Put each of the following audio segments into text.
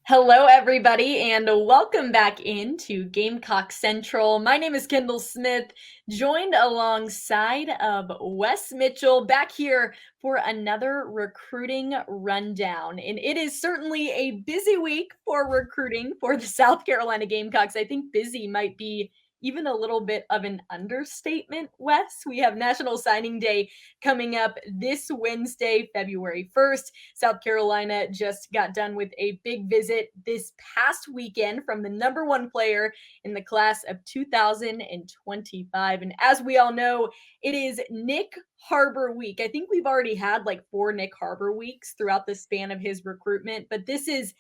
Hello, everybody, and welcome back into Gamecock Central. My name is Kendall Smith, joined alongside of Wes Mitchell, back here for another recruiting rundown. And it is certainly a busy week for recruiting for the South Carolina Gamecocks. I think busy might be even a little bit of an understatement, Wes. We have National Signing Day coming up this Wednesday, February 1st. South Carolina just got done with a big visit this past weekend from the number one player in the class of 2025. And as we all know, it is Nyck Harbor week. I think we've already had like 4 Nyck Harbor weeks throughout the span of his recruitment, but this is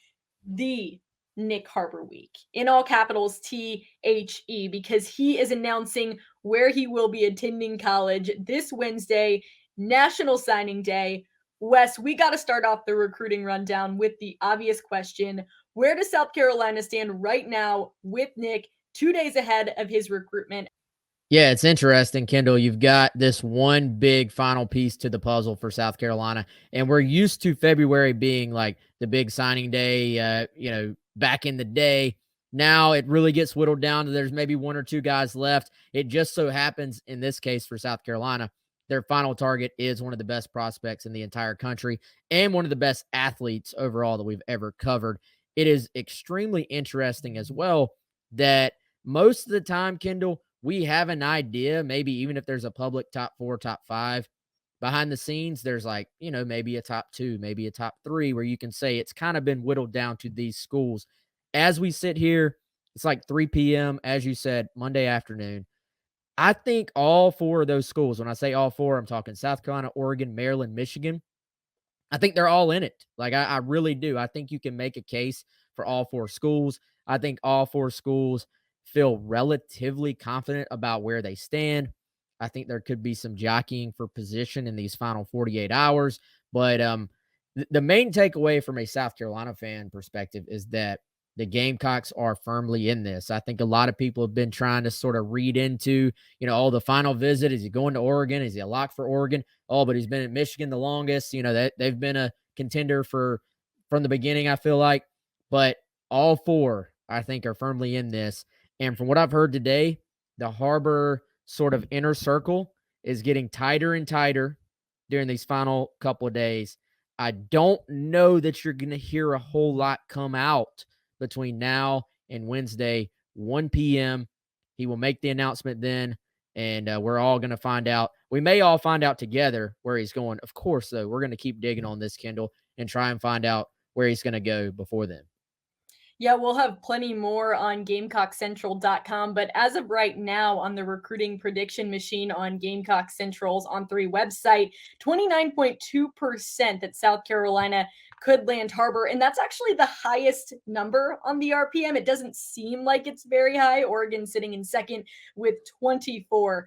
the Nyck Harbor week, in all capitals THE, because he is announcing where he will be attending college this Wednesday, National Signing Day. Wes, we got to start off the recruiting rundown with the obvious question. Where does South Carolina stand right now with Nyck 2 days ahead of his recruitment? Yeah, it's interesting, Kendall. You've got this one big final piece to the puzzle for South Carolina, and we're used to February being like the big signing day, back in the day. Now it really gets whittled down to there's maybe one or two guys left. It just so happens in this case for South Carolina, their final target is one of the best prospects in the entire country and one of the best athletes overall that we've ever covered. It is extremely interesting as well that most of the time, Kendall, we have an idea, maybe even if there's a public top 4, top 5, behind the scenes, there's like, maybe a top 2, maybe a top 3 where you can say it's kind of been whittled down to these schools. As we sit here, it's like 3 p.m., as you said, Monday afternoon. I think all 4 of those schools, when I say all 4, I'm talking South Carolina, Oregon, Maryland, Michigan. I think they're all in it. Like, I really do. I think you can make a case for all 4 schools. I think all 4 schools feel relatively confident about where they stand. I think there could be some jockeying for position in these final 48 hours. But the main takeaway from a South Carolina fan perspective is that the Gamecocks are firmly in this. I think a lot of people have been trying to sort of read into, the final visit. Is he going to Oregon? Is he a lock for Oregon? Oh, but he's been at Michigan the longest. That they've been a contender from the beginning, I feel like. But all 4, I think, are firmly in this. And from what I've heard today, the Harbor sort of inner circle is getting tighter and tighter during these final couple of days. I don't know that you're going to hear a whole lot come out between now and Wednesday, 1 p.m. He will make the announcement then, and we're all going to find out. We may all find out together where he's going. Of course, though, we're going to keep digging on this, Kendall, and try and find out where he's going to go before then. Yeah, we'll have plenty more on GamecockCentral.com. But as of right now, on the recruiting prediction machine on Gamecock Central's On3 website, 29.2% that South Carolina could land Harbor. And that's actually the highest number on the RPM. It doesn't seem like it's very high. Oregon sitting in second with 24.1%.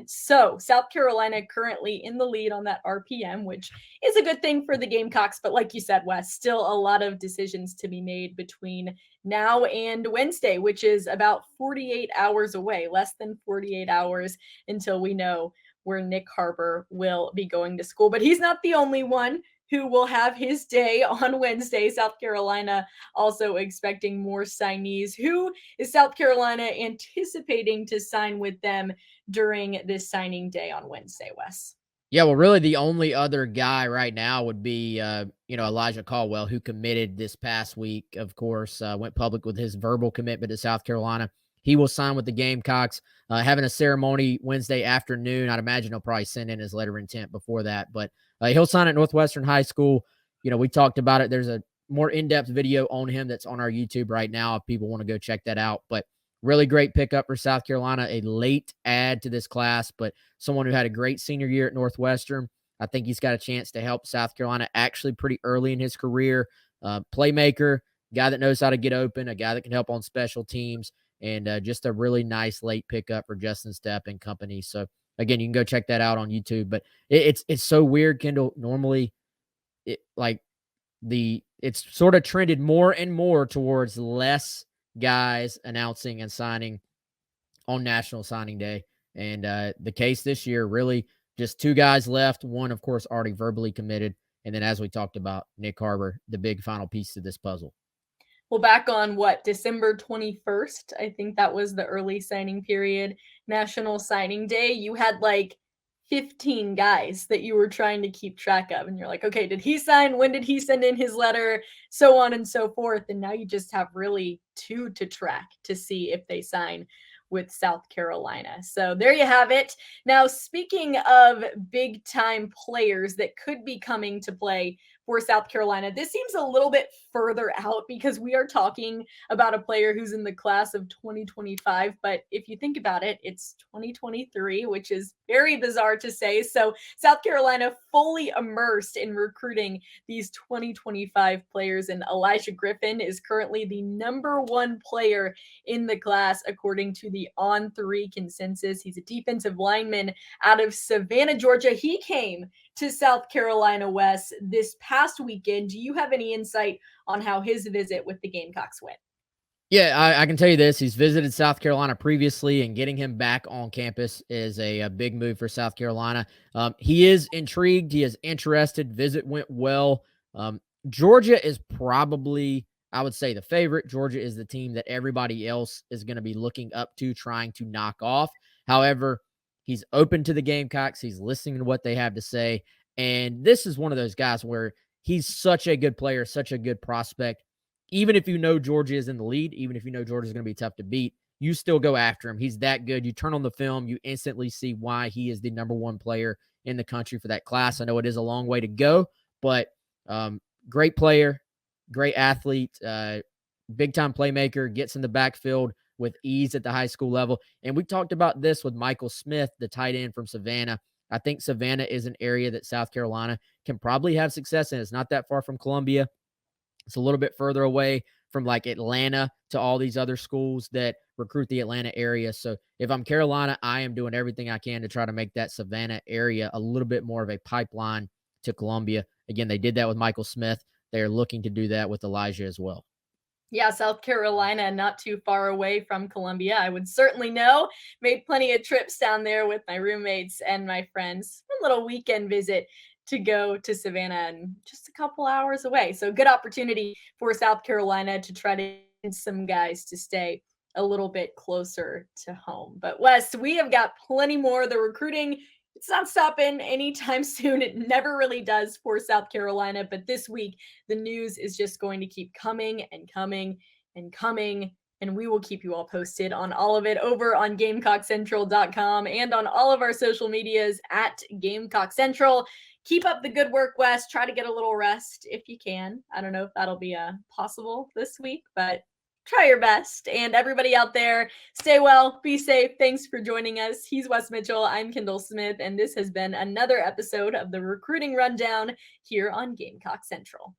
So South Carolina currently in the lead on that RPM, which is a good thing for the Gamecocks. But like you said, Wes, still a lot of decisions to be made between now and Wednesday, which is about 48 hours away, less than 48 hours until we know where Nyck Harbor will be going to school. But he's not the only one who will have his day on Wednesday. South Carolina also expecting more signees. Who is South Carolina anticipating to sign with them during this signing day on Wednesday, Wes? Yeah, well, really the only other guy right now would be, Elijah Caldwell, who committed this past week, of course, went public with his verbal commitment to South Carolina. He will sign with the Gamecocks, having a ceremony Wednesday afternoon. I'd imagine he'll probably send in his letter of intent before that, but he'll sign at Northwestern High School. We talked about it. There's a more in-depth video on him that's on our YouTube right now if people want to go check that out. But really great pickup for South Carolina, a late add to this class, but someone who had a great senior year at Northwestern. I think he's got a chance to help South Carolina actually pretty early in his career. Playmaker, guy that knows how to get open, a guy that can help on special teams, and just a really nice late pickup for Justin Stepp and company. So, again, you can go check that out on YouTube. But it's so weird, Kendall. Normally, it's sort of trended more and more towards less guys announcing and signing on National Signing Day. And the case this year, really just 2 guys left. One, of course, already verbally committed, And then, as we talked about, Nyck Harbor, the big final piece to this puzzle. Well, back on what, December 21st, I think that was the early signing period, National Signing Day, you had like 15 guys that you were trying to keep track of. And you're like, okay, did he sign? When did he send in his letter? So on and so forth. And now you just have really two to track to see if they sign with South Carolina. So there you have it. Now, speaking of big time players that could be coming to play for South Carolina, this seems a little bit further out because we are talking about a player who's in the class of 2025. But if you think about it, it's 2023, which is very bizarre to say. So South Carolina fully immersed in recruiting these 2025 players. And Elijah Griffin is currently the #1 player in the class, according to the On3 consensus. He's a defensive lineman out of Savannah, Georgia. He came to South Carolina, Wes, this past weekend. Do you have any insight on how his visit with the Gamecocks went? Yeah, I can tell you this. He's visited South Carolina previously, and getting him back on campus is a big move for South Carolina. He is intrigued. He is interested. Visit went well. Georgia is probably, I would say, the favorite. Georgia is the team that everybody else is going to be looking up to, trying to knock off. However, he's open to the Gamecocks. He's listening to what they have to say. And this is one of those guys where he's such a good player, such a good prospect. Even if you know Georgia is in the lead, even if you know Georgia is going to be tough to beat, you still go after him. He's that good. You turn on the film, you instantly see why he is the #1 player in the country for that class. I know it is a long way to go, but great player, great athlete, big-time playmaker, gets in the backfield with ease at the high school level. And we talked about this with Michael Smith, the tight end from Savannah. I think Savannah is an area that South Carolina can probably have success in. It's not that far from Columbia. It's a little bit further away from like Atlanta to all these other schools that recruit the Atlanta area. So if I'm Carolina, I am doing everything I can to try to make that Savannah area a little bit more of a pipeline to Columbia. Again, they did that with Michael Smith. They're looking to do that with Elijah as well. Yeah, South Carolina, not too far away from Columbia. I would certainly know. Made plenty of trips down there with my roommates and my friends. A little weekend visit to go to Savannah and just a couple hours away. So good opportunity for South Carolina to try to get some guys to stay a little bit closer to home. But Wes, we have got plenty more. The recruiting, it's not stopping anytime soon. It never really does for South Carolina. But this week, the news is just going to keep coming and coming and coming. And we will keep you all posted on all of it over on GamecockCentral.com and on all of our social medias at Gamecock Central. Keep up the good work, Wes. Try to get a little rest if you can. I don't know if that'll be possible this week, but try your best. And everybody out there, stay well, be safe. Thanks for joining us. He's Wes Mitchell. I'm Kendall Smith, and this has been another episode of the Recruiting Rundown here on Gamecock Central.